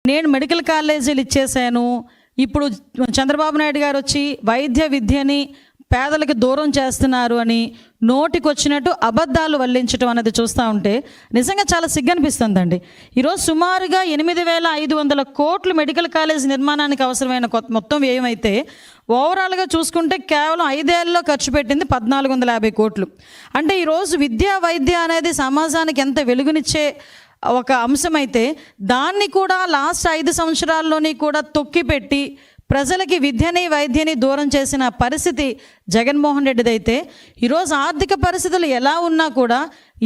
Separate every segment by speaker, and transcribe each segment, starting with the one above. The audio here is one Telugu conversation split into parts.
Speaker 1: నేను మెడికల్ కాలేజీలు ఇచ్చేసాను, ఇప్పుడు చంద్రబాబు నాయుడు గారు వచ్చి వైద్య విద్యని పేదలకు దూరం చేస్తున్నారు అని నోటికొచ్చినట్టు అబద్ధాలు వల్లించడం అనేది చూస్తూ ఉంటే నిజంగా చాలా సిగ్గనిపిస్తుందండి. ఈరోజు సుమారుగా 8,500 కోట్లు మెడికల్ కాలేజ్ నిర్మాణానికి అవసరమైన మొత్తం వ్యయం అయితే ఓవరాల్గా చూసుకుంటే కేవలం 5 ఏళ్ళలో ఖర్చు పెట్టింది 1,450 కోట్లు. అంటే ఈరోజు విద్యా వైద్య అనేది సమాజానికి ఎంత వెలుగునిచ్చే ఒక అంశమైతే దాన్ని కూడా లాస్ట్ 5 సంవత్సరాల్లోని కూడా తొక్కిపెట్టి ప్రజలకి విద్యని వైద్యని దూరం చేసిన పరిస్థితి జగన్మోహన్ రెడ్డిదైతే ఈరోజు ఆర్థిక పరిస్థితులు ఎలా ఉన్నా కూడా,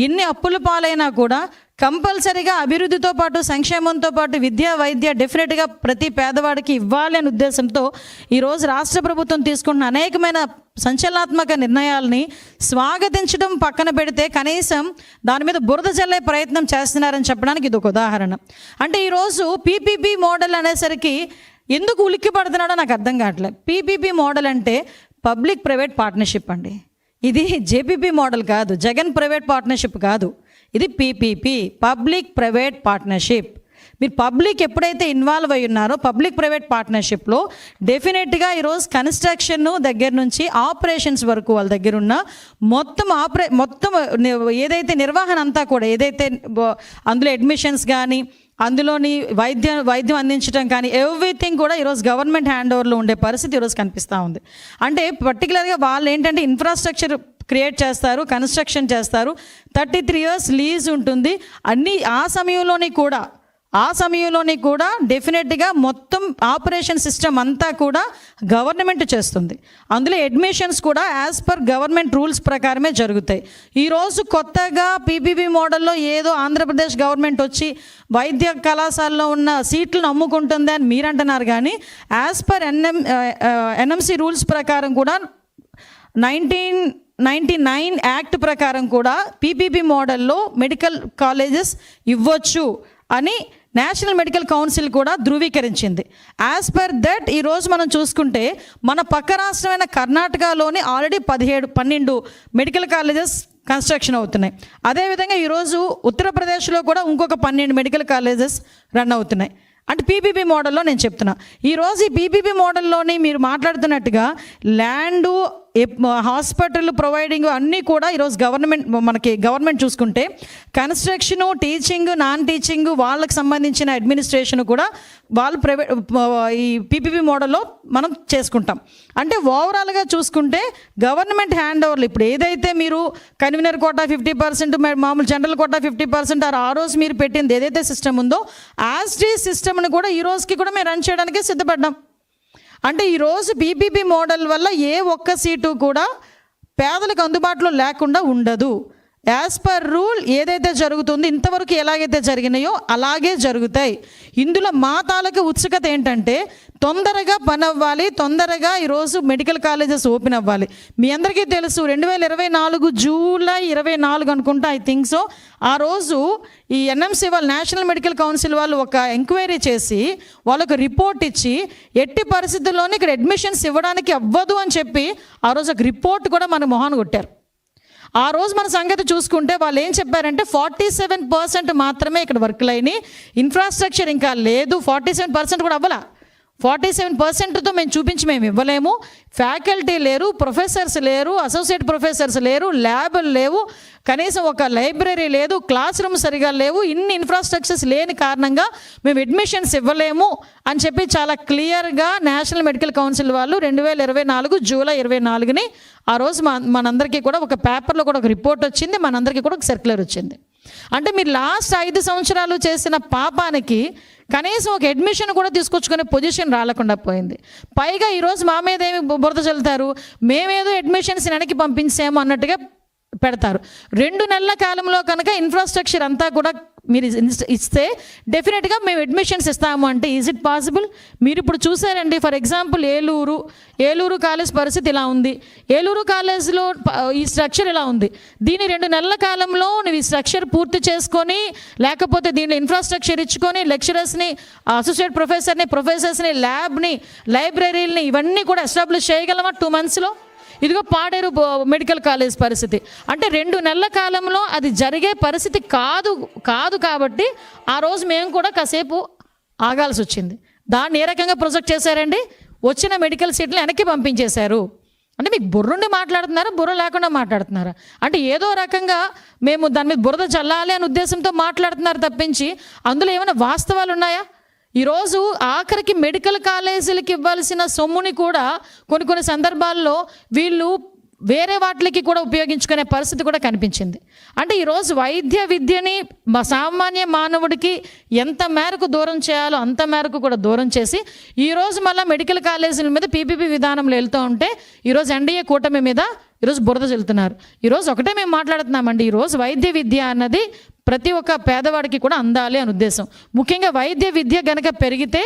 Speaker 1: ఎన్ని అప్పుల పాలైనా కూడా కంపల్సరీగా అభివృద్ధితో పాటు సంక్షేమంతో పాటు విద్యా వైద్య డెఫినెట్గా ప్రతి పేదవాడికి ఇవ్వాలి అనే ఉద్దేశంతో ఈరోజు రాష్ట్ర ప్రభుత్వం తీసుకుంటున్న అనేకమైన సంచలనాత్మక నిర్ణయాలని స్వాగతించడం పక్కన పెడితే కనీసం దాని మీద బురద జల్లే ప్రయత్నం చేస్తున్నారని చెప్పడానికి ఇది ఒక ఉదాహరణ. అంటే ఈరోజు పీపీపీ మోడల్ అనేసరికి ఎందుకు ఉలిక్కి పడుతున్నాడో నాకు అర్థం కావట్లేదు. పీపీపీ మోడల్ అంటే పబ్లిక్ ప్రైవేట్ పార్ట్నర్షిప్ అండి. ఇది జేపీపీ మోడల్ కాదు, జగన్ ప్రైవేట్ పార్ట్నర్షిప్ కాదు, ఇది పీపీపీ, పబ్లిక్ ప్రైవేట్ పార్ట్నర్షిప్. మీరు పబ్లిక్ ఎప్పుడైతే ఇన్వాల్వ్ అయి ఉన్నారో పబ్లిక్ ప్రైవేట్ పార్ట్నర్షిప్లో డెఫినెట్గా ఈరోజు కన్స్ట్రక్షన్ దగ్గర నుంచి ఆపరేషన్స్ వరకు వాళ్ళ దగ్గర ఉన్న మొత్తం ఏదైతే నిర్వహణ అంతా కూడా, ఏదైతే అందులో అడ్మిషన్స్ కానీ అందులోని వైద్యం అందించడం కానీ ఎవ్రీథింగ్ కూడా ఈరోజు గవర్నమెంట్ హ్యాండ్ ఓవర్లో ఉండే పరిస్థితి ఈరోజు కనిపిస్తూ ఉంది. అంటే పర్టికులర్గా వాళ్ళు ఏంటంటే ఇన్ఫ్రాస్ట్రక్చర్ క్రియేట్ చేస్తారు, కన్స్ట్రక్షన్ చేస్తారు, 33 years లీజ్ ఉంటుంది. అన్నీ ఆ సమయంలోని కూడా డెఫినెట్గా మొత్తం ఆపరేషన్ సిస్టమ్ అంతా కూడా గవర్నమెంట్ చేస్తుంది. అందులో అడ్మిషన్స్ కూడా యాజ్ పర్ గవర్నమెంట్ రూల్స్ ప్రకారమే జరుగుతాయి. ఈరోజు కొత్తగా పీపీపీ మోడల్లో ఏదో ఆంధ్రప్రదేశ్ గవర్నమెంట్ వచ్చి వైద్య కళాశాలలో ఉన్న సీట్లను అమ్ముకుంటుంది అని మీరు అంటున్నారు, కానీ యాజ్ పర్ ఎన్ఎంసి రూల్స్ ప్రకారం కూడా 1999 యాక్ట్ ప్రకారం కూడా పీపీపీ మోడల్లో మెడికల్ కాలేజెస్ ఇవ్వచ్చు అని నేషనల్ మెడికల్ కౌన్సిల్ కూడా ధృవీకరించింది. యాజ్ పర్ దట్ ఈరోజు మనం చూసుకుంటే మన పక్క రాష్ట్రమైన కర్ణాటకలోని ఆల్రెడీ 12 మెడికల్ కాలేజెస్ కన్స్ట్రక్షన్ అవుతున్నాయి. అదేవిధంగా ఈరోజు ఉత్తరప్రదేశ్లో కూడా ఇంకొక 12 మెడికల్ కాలేజెస్ రన్ అవుతున్నాయి. అంటే పీపీపీ మోడల్లో నేను చెప్తున్నా. ఈరోజు ఈ పీపీపీ మోడల్లోని మీరు మాట్లాడుతున్నట్టుగా ల్యాండు, హాస్పిటల్ ప్రొవైడింగ్ అన్నీ కూడా ఈరోజు గవర్నమెంట్ చూసుకుంటే కన్స్ట్రక్షను, టీచింగ్, నాన్ టీచింగ్ వాళ్ళకి సంబంధించిన అడ్మినిస్ట్రేషన్ కూడా వాళ్ళు ఈ పీపీపీ మోడల్లో మనం చేసుకుంటాం. అంటే ఓవరాల్గా చూసుకుంటే గవర్నమెంట్ హ్యాండ్ ఓవర్లు ఇప్పుడు ఏదైతే మీరు కన్వీనర్ కోటా 50%, మామూలు జనరల్ కోటా 50% ఆ రోజు మీరు పెట్టింది ఏదైతే సిస్టమ్ ఉందో యాజ్ టీ సిస్టమ్ని కూడా ఈ రోజుకి కూడా మేము రన్ చేయడానికి సిద్ధపడ్డాం. అంటే ఈరోజు పీపీపీ మోడల్ వల్ల ఏ ఒక్క సీటు కూడా పేదలకు అందుబాటులో లేకుండా ఉండదు. యాజ్ పర్ రూల్ ఏదైతే జరుగుతుందో ఇంతవరకు ఎలాగైతే జరిగినాయో అలాగే జరుగుతాయి. ఇందులో మా తాలూకు ఉత్సుకత ఏంటంటే తొందరగా పని అవ్వాలి, తొందరగా ఈరోజు మెడికల్ కాలేజెస్ ఓపెన్ అవ్వాలి. మీ అందరికీ తెలుసు 2024 జూలై 24 అనుకుంటా, ఐ థింక్ సో, ఆ రోజు ఈ ఎన్ఎంసీ వాళ్ళు నేషనల్ మెడికల్ కౌన్సిల్ వాళ్ళు ఒక ఎంక్వైరీ చేసి వాళ్ళకు రిపోర్ట్ ఇచ్చి ఎట్టి పరిస్థితుల్లోనే ఇక్కడ అడ్మిషన్స్ ఇవ్వడానికి అవ్వదు అని చెప్పి ఆ రోజు ఒక రిపోర్ట్ కూడా మన మొహాన్ని కొట్టారు. ఆ రోజు మన సంగతి చూసుకుంటే వాళ్ళు ఏం చెప్పారంటే 47% మాత్రమే ఇక్కడ వర్క్లు అయినాయి, ఇన్ఫ్రాస్ట్రక్చర్ ఇంకా లేదు, 47% కూడా అవ్వాల. 47%తో మేము ఇవ్వలేము, ఫ్యాకల్టీ లేరు, ప్రొఫెసర్స్ లేరు, అసోసియేట్ ప్రొఫెసర్స్ లేరు, ల్యాబులు లేవు, కనీసం ఒక లైబ్రరీ లేదు, క్లాస్ రూమ్ సరిగా లేవు, ఇన్ని ఇన్ఫ్రాస్ట్రక్చర్స్ లేని కారణంగా మేము అడ్మిషన్స్ ఇవ్వలేము అని చెప్పి చాలా క్లియర్గా నేషనల్ మెడికల్ కౌన్సిల్ వాళ్ళు 2024 జూలై 24ని ఆ రోజు మనందరికీ కూడా ఒక పేపర్లో కూడా ఒక రిపోర్ట్ వచ్చింది, మనందరికీ కూడా ఒక సర్క్యులర్ వచ్చింది. అంటే మీరు లాస్ట్ 5 సంవత్సరాలు చేసిన పాపానికి కనీసం ఒక అడ్మిషన్ కూడా తీసుకొచ్చుకునే పొజిషన్ రాలేకుండా పోయింది. పైగా ఈరోజు మా మీద ఏమి బురద చల్లుతారు, మేమేదో అడ్మిషన్స్ వెనక్కి పంపించాము అన్నట్టుగా పెడతారు. 2 నెలల కాలంలో కనుక ఇన్ఫ్రాస్ట్రక్చర్ అంతా కూడా మీరు ఇస్తే డెఫినెట్గా మేము అడ్మిషన్స్ ఇస్తాము అంటే ఈజ్ ఇట్ పాసిబుల్? మీరు ఇప్పుడు చూసారండి, ఫర్ ఎగ్జాంపుల్ ఏలూరు కాలేజ్ పరిస్థితి ఇలా ఉంది, ఏలూరు కాలేజ్లో ఈ స్ట్రక్చర్ ఇలా ఉంది. దీని 2 నెలల కాలంలో నువ్వు ఈ స్ట్రక్చర్ పూర్తి చేసుకొని లేకపోతే దీనిలో ఇన్ఫ్రాస్ట్రక్చర్ ఇచ్చుకొని లెక్చరర్స్ని, అసోసియేట్ ప్రొఫెసర్స్ని, ల్యాబ్ని, లైబ్రరీలని ఇవన్నీ కూడా ఎస్టాబ్లిష్ చేయగలమా 2 monthsలో? ఇదిగో పాడేరు మెడికల్ కాలేజ్ పరిస్థితి అంటే 2 నెలల కాలంలో అది జరిగే పరిస్థితి కాదు కాబట్టి ఆ రోజు మేము కూడా కాసేపు ఆగాల్సి వచ్చింది. దాన్ని ఏ రకంగా ప్రొజెక్ట్ చేశారండి? వచ్చిన మెడికల్ సీట్లు వెనక్కి పంపించేశారు. అంటే మీకు బుర్రుండి మాట్లాడుతున్నారా, బుర్ర లేకుండా మాట్లాడుతున్నారా? అంటే ఏదో రకంగా మేము దాని మీద బురద చల్లాలి అనే ఉద్దేశంతో మాట్లాడుతున్నారు తప్పించి అందులో ఏమైనా వాస్తవాలు ఉన్నాయా? ఈరోజు ఆఖరికి మెడికల్ కాలేజీలకు ఇవ్వాల్సిన సొమ్ముని కూడా కొన్ని సందర్భాల్లో వీళ్ళు వేరే వాటికి కూడా ఉపయోగించుకునే పరిస్థితి కూడా కనిపించింది. అంటే ఈరోజు వైద్య విద్యని సామాన్య మానవుడికి ఎంత మేరకు దూరం చేయాలో అంత మేరకు కూడా దూరం చేసి ఈరోజు మళ్ళీ మెడికల్ కాలేజీల మీద పీపీపీ విధానంలో వెళ్తూ ఉంటే ఈరోజు ఎన్డీఏ కూటమి మీద ఈరోజు బురద చెల్లుతున్నారు. ఈరోజు ఒకటే మేము మాట్లాడుతున్నామండి, ఈరోజు వైద్య విద్య అన్నది ప్రతి ఒక్క పేదవాడికి కూడా అందాలి అని ఉద్దేశం. ముఖ్యంగా వైద్య విద్య గనక పెరిగితే,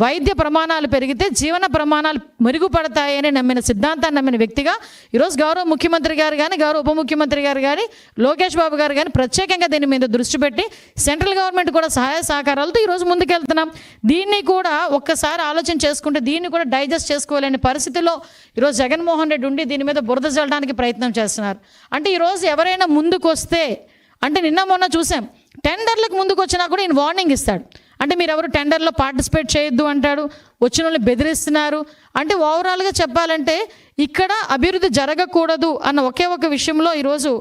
Speaker 1: వైద్య ప్రమాణాలు పెరిగితే జీవన ప్రమాణాలు మెరుగుపడతాయని నమ్మిన సిద్ధాంతాన్ని నమ్మిన వ్యక్తిగా ఈరోజు గౌరవ ముఖ్యమంత్రి గారు కానీ, గౌరవ ఉప ముఖ్యమంత్రి గారు కానీ, లోకేష్ బాబు గారు కానీ ప్రత్యేకంగా దీని మీద దృష్టి పెట్టి సెంట్రల్ గవర్నమెంట్ కూడా సహాయ సహకారాలతో ఈరోజు ముందుకెళ్తున్నాం. దీన్ని కూడా ఒక్కసారి ఆలోచన చేసుకుంటే దీన్ని కూడా డైజెస్ట్ చేసుకోలేని పరిస్థితిలో ఈరోజు జగన్మోహన్ రెడ్డి ఉండి దీని మీద బురద చల్లడానికి ప్రయత్నం చేస్తున్నారు. అంటే ఈరోజు ఎవరైనా ముందుకు వస్తే, అంటే నిన్న మొన్న చూసాం, టెండర్లకు ముందుకు వచ్చినా కూడా ఈయన వార్నింగ్ ఇస్తాడు. అంటే మీరు ఎవరు టెండర్లో పార్టిసిపేట్ చేయొద్దు అంటాడు, వచ్చిన వాళ్ళని బెదిరిస్తున్నారు. అంటే ఓవరాల్గా చెప్పాలంటే ఇక్కడ అభివృద్ధి జరగకూడదు అన్న ఒకే ఒక విషయంలో ఈరోజు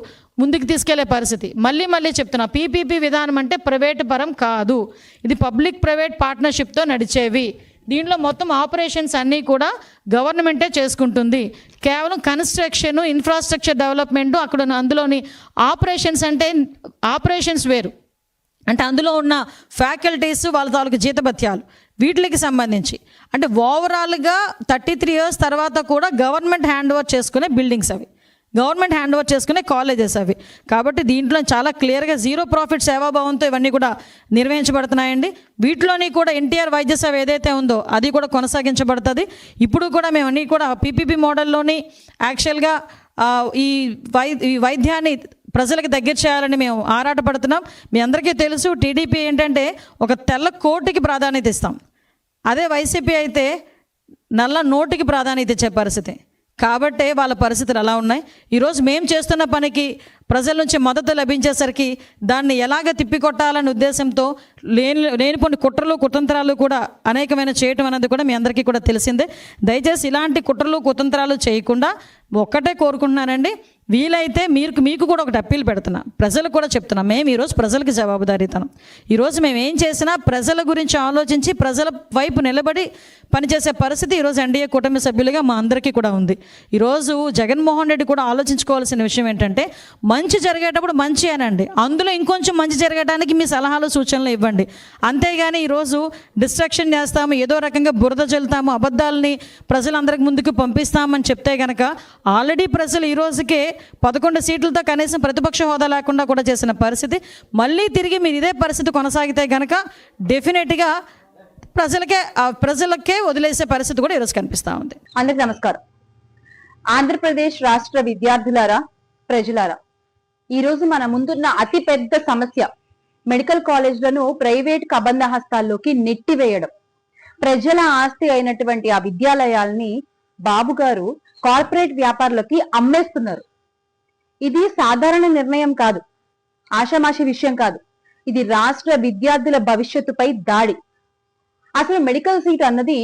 Speaker 1: ముందుకు తీసుకెళ్లే పరిస్థితి. మళ్ళీ చెప్తున్నా, పీపీపీ విధానం అంటే ప్రైవేటు పరం కాదు, ఇది పబ్లిక్ ప్రైవేట్ పార్ట్నర్షిప్తో నడిచేవి. దీంట్లో మొత్తం ఆపరేషన్స్ అన్నీ కూడా గవర్నమెంటే చేసుకుంటుంది. కేవలం కన్స్ట్రక్షన్, ఇన్ఫ్రాస్ట్రక్చర్ డెవలప్మెంట్, అక్కడ అందులోని ఆపరేషన్స్ అంటే ఆపరేషన్స్ వేరు. అంటే అందులో ఉన్న ఫ్యాకల్టీస్, వాళ్ళ తాలూకు జీతభత్యాలు, వీటికి సంబంధించి అంటే ఓవరాల్గా 33 years తర్వాత కూడా గవర్నమెంట్ హ్యాండ్ ఓవర్ చేసుకునే బిల్డింగ్స్ అవి, గవర్నమెంట్ హ్యాండ్ ఓవర్ చేసుకునే కాలేజెస్ అవి. కాబట్టి దీంట్లో చాలా క్లియర్గా జీరో ప్రాఫిట్ సేవాభావంతో ఇవన్నీ కూడా నిర్వహించబడుతున్నాయండి. వీటిలోని కూడా ఎన్టీఆర్ వైద్య సేవ ఏదైతే ఉందో అది కూడా కొనసాగించబడుతుంది. ఇప్పుడు కూడా మేము అన్నీ కూడా పీపీపీ మోడల్లోని యాక్చువల్గా ఈ వైద్యాన్ని ప్రజలకు దగ్గర చేయాలని మేము ఆరాటపడుతున్నాం. మీ అందరికీ తెలుసు, టీడీపీ ఏంటంటే ఒక తెల్ల కోటికి ప్రాధాన్యత ఇస్తాం, అదే వైసీపీ అయితే నల్ల నోటికి ప్రాధాన్యత ఇచ్చే పరిస్థితి. కాబట్టే వాళ్ళ పరిస్థితులు అలా ఉన్నాయి. ఈరోజు మేము చేస్తున్న పనికి ప్రజల నుంచి మద్దతు లభించేసరికి దాన్ని ఎలాగ తిప్పికొట్టాలనే ఉద్దేశంతో లేని కొన్ని కుట్రలు కుతంత్రాలు కూడా అనేకమైన చేయటం అనేది కూడా మీ అందరికీ కూడా తెలిసిందే. దయచేసి ఇలాంటి కుట్రలు కుతంత్రాలు చేయకుండా ఒక్కటే కోరుకుంటున్నానండి, వీలైతే మీకు కూడా ఒకటి అప్పీల్ పెడుతున్నా, ప్రజలకు కూడా చెప్తున్నా, మేము ఈరోజు ప్రజలకు జవాబుదారీతనం. ఈరోజు మేము ఏం చేసినా ప్రజల గురించి ఆలోచించి ప్రజల వైపు నిలబడి పనిచేసే పరిస్థితి ఈరోజు ఎన్డీఏ కూటమి సభ్యులుగా మా అందరికీ కూడా ఉంది. ఈరోజు జగన్మోహన్ రెడ్డి కూడా ఆలోచించుకోవాల్సిన విషయం ఏంటంటే, మంచి జరిగేటప్పుడు మంచి అనండి, అందులో ఇంకొంచెం మంచి జరగడానికి మీ సలహాలు సూచనలు ఇవ్వండి. అంతేగాని ఈరోజు డిస్ట్రాక్షన్ చేస్తాము, ఏదో రకంగా బురద చల్లుతాము, అబద్ధాలని ప్రజలందరికి ముందుకు పంపిస్తామని చెప్తే కనుక ఆల్రెడీ ప్రజలు ఈ రోజుకే 11 సీట్లతో కనీసం ప్రతిపక్ష హోదా లేకుండా కూడా చేసిన పరిస్థితి. మళ్ళీ తిరిగి మీరు ఇదే పరిస్థితి కొనసాగితే కనుక డెఫినెట్గా ప్రజలకే వదిలేసే పరిస్థితి కూడా ఈరోజు కనిపిస్తూ ఉంది.
Speaker 2: అందరికి నమస్కారం. ఆంధ్రప్రదేశ్ రాష్ట్ర విద్యార్థులారా, ప్రజలారా, ఈరోజు మన ముందున్న అతి పెద్ద సమస్య మెడికల్ కాలేజ్లను ప్రైవేట్ కబంధ హస్తాల్లోకి నెట్టివేయడం. ప్రజల ఆస్తి అయినటువంటి ఆ విద్యాలయాల్ని బాబు గారు కార్పొరేట్ వ్యాపారులకి అమ్మేస్తున్నారు. ఇది సాధారణ నిర్ణయం కాదు, ఆషామాషి విషయం కాదు. ఇది రాష్ట్ర విద్యార్థుల భవిష్యత్తుపై దాడి. అసలు మెడికల్ సీట్ అన్నది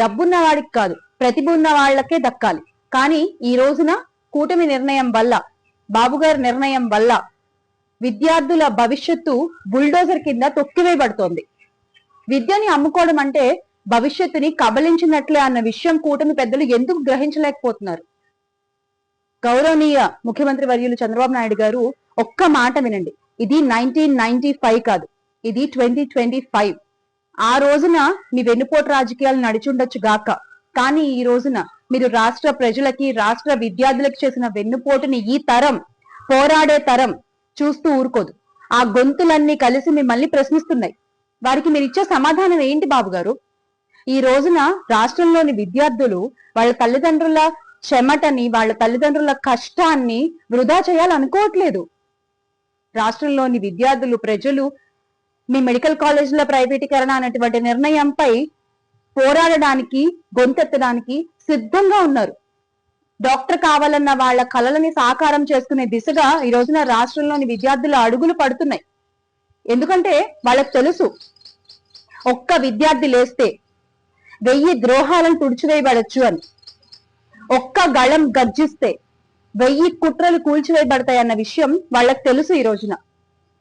Speaker 2: డబ్బున్న వాడికి కాదు, ప్రతిభ ఉన్న వాళ్లకే దక్కాలి. కానీ ఈ రోజున కూటమి నిర్ణయం వల్ల, బాబుగారి నిర్ణయం వల్ల విద్యార్థుల భవిష్యత్తు బుల్డోజర్ కింద తొక్కివేయబడుతోంది. విద్యని అమ్ముకోవడం అంటే భవిష్యత్తుని కబలించినట్లే అన్న విషయం కూటమి పెద్దలు ఎందుకు గ్రహించలేకపోతున్నారు? గౌరవనీయ ముఖ్యమంత్రి వర్యులు చంద్రబాబు నాయుడు గారు ఒక్క మాట వినండి, ఇది 1995 కాదు, ఇది 2025. ఆ రోజున మీ వెన్నుపోటు రాజకీయాలు నడిచుండొచ్చు గాక, కానీ ఈ రోజున మీరు రాష్ట్ర ప్రజలకి, రాష్ట్ర విద్యార్థులకు చేసిన వెన్నుపోటుని ఈ తరం, పోరాడే తరం చూస్తూ ఊరుకోదు. ఆ గొంతులన్నీ కలిసి మిమ్మల్ని ప్రశ్నిస్తున్నాయి. వారికి మీరు ఇచ్చే సమాధానం ఏంటి బాబు గారు? ఈ రోజున రాష్ట్రంలోని విద్యార్థులు వాళ్ళ తల్లిదండ్రుల చెమటని, వాళ్ళ తల్లిదండ్రుల కష్టాన్ని వృధా చేయాలనుకోవట్లేదు. రాష్ట్రంలోని విద్యార్థులు, ప్రజలు మీ మెడికల్ కాలేజీల ప్రైవేటీకరణ అనేటువంటి నిర్ణయంపై పోరాడడానికి, గొంతెత్తడానికి సిద్ధంగా ఉన్నారు. డాక్టర్ కావాలన్న వాళ్ళ కలలని సాకారం చేసుకునే దిశగా ఈ రోజున రాష్ట్రంలోని విద్యార్థుల అడుగులు పడుతున్నాయి. ఎందుకంటే వాళ్ళకు తెలుసు, ఒక్క విద్యార్థి లేస్తే 1000 ద్రోహాలను తుడిచివేయబడచ్చు అని, ఒక్క గళం గర్జిస్తే 1000 కుట్రలు కూల్చివేయబడతాయన్న విషయం వాళ్ళకి తెలుసు. ఈ రోజున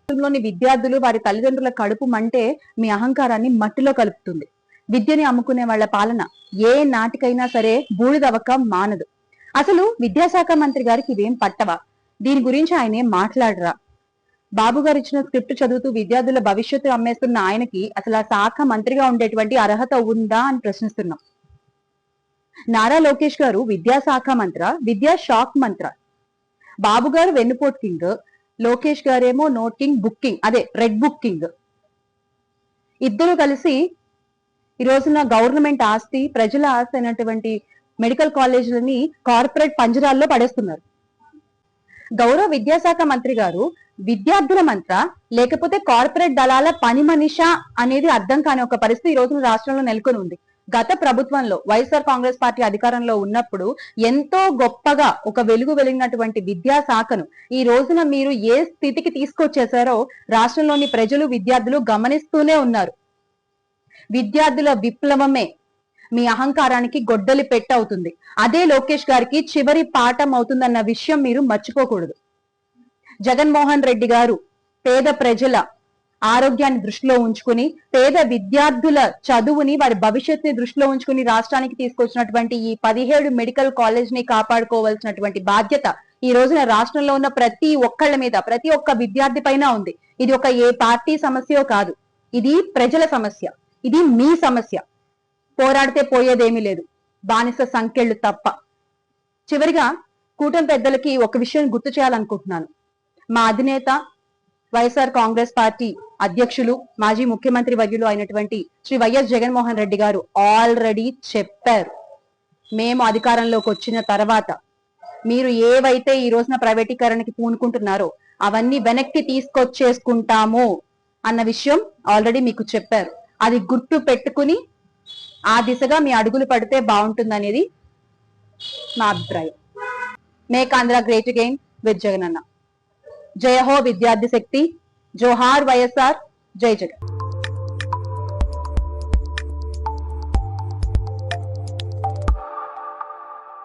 Speaker 2: లోని విద్యార్థులు వారి తల్లిదండ్రుల కడుపు మంటే మీ అహంకారాన్ని మట్టిలో కలుపుతుంది. విద్యని అమ్ముకునే వాళ్ళ పాలన ఏ నాటికైనా సరే బూడిదవక మానదు. అసలు విద్యాశాఖ మంత్రి గారికి ఇవేం పట్టవా? దీని గురించి ఆయన ఏం మాట్లాడరా? బాబు గారు ఇచ్చిన స్క్రిప్ట్ చదువుతూ విద్యార్థుల భవిష్యత్తు అమ్మేస్తున్న ఆయనకి అసలు ఆ శాఖ మంత్రిగా ఉండేటువంటి అర్హత ఉందా అని ప్రశ్నిస్తున్నాం. నారా లోకేష్ గారు విద్యాశాఖ మంత్ర, విద్యా షాక్ మంత్ర. బాబు గారు వెన్నుపోటు కింగ్, లోకేష్ గారేమో నోట్ కింగ్, బుక్కింగ్, అదే రెడ్ బుక్కింగ్. ఇద్దరు కలిసి ఈ రోజున గవర్నమెంట్ ఆస్తి, ప్రజల ఆస్తి అయినటువంటి మెడికల్ కాలేజీలని కార్పొరేట్ పంజరాల్లో పడేస్తున్నారు. గౌరవ విద్యాశాఖ మంత్రి గారు విద్యార్థుల మంత్ర లేకపోతే కార్పొరేట్ దళాల పని మనిషా అనేది అర్థం కాని ఒక పరిస్థితి ఈ రోజున రాష్ట్రంలో నెలకొని ఉంది. గత ప్రభుత్వంలో వైఎస్ఆర్ కాంగ్రెస్ పార్టీ అధికారంలో ఉన్నప్పుడు ఎంతో గొప్పగా ఒక వెలుగు వెలిగినటువంటి విద్యాశాఖను ఈ రోజున మీరు ఏ స్థితికి తీసుకొచ్చేశారో రాష్ట్రంలోని ప్రజలు, విద్యార్థులు గమనిస్తూనే ఉన్నారు. విద్యార్థుల విప్లవమే మీ అహంకారానికి గొడ్డలి పెట్టవుతుంది. అదే లోకేష్ గారికి చివరి పాఠం అవుతుందన్న విషయం మీరు మర్చిపోకూడదు. జగన్మోహన్ రెడ్డి గారు పేద ప్రజల ఆరోగ్యాన్ని దృష్టిలో ఉంచుకుని, పేద విద్యార్థుల చదువుని, వారి భవిష్యత్తుని దృష్టిలో ఉంచుకుని రాష్ట్రానికి తీసుకొచ్చినటువంటి ఈ 17 మెడికల్ కాలేజ్ ని కాపాడుకోవాల్సినటువంటి బాధ్యత ఈ రోజున రాష్ట్రంలో ఉన్న ప్రతి ఒక్కళ్ళ మీద, ప్రతి ఒక్క విద్యార్థి పైన ఉంది. ఇది ఒక ఏ పార్టీ సమస్యో కాదు, ఇది ప్రజల సమస్య, ఇది మీ సమస్య. పోరాడితే పోయేదేమీ లేదు, బానిస సంఖ్యలు తప్ప. చివరిగా కూటమి పెద్దలకి ఒక విషయం గుర్తు చేయాలనుకుంటున్నాను. మా అధినేత వైఎస్ఆర్ కాంగ్రెస్ పార్టీ అధ్యక్షులు, మాజీ ముఖ్యమంత్రి వర్యులు అయినటువంటి శ్రీ వైఎస్ జగన్మోహన్ రెడ్డి గారు ఆల్రెడీ చెప్పారు, మేము అధికారంలోకి వచ్చిన తర్వాత మీరు ఏవైతే ఈ రోజున ప్రైవేటీకరణకి పూనుకుంటున్నారో అవన్నీ వెనక్కి తీసుకొచ్చేసుకుంటాము అన్న విషయం ఆల్రెడీ మీకు చెప్పారు. అది గుర్తు పెట్టుకుని ఆ దిశగా మీ అడుగులు పడితే బాగుంటుందనేది నా అభిప్రాయం. Make Andhra great again with Jagan అన్న. జయ హో విద్యార్థి శక్తి, జోహార్ వైఎస్ఆర్, జై జగన్.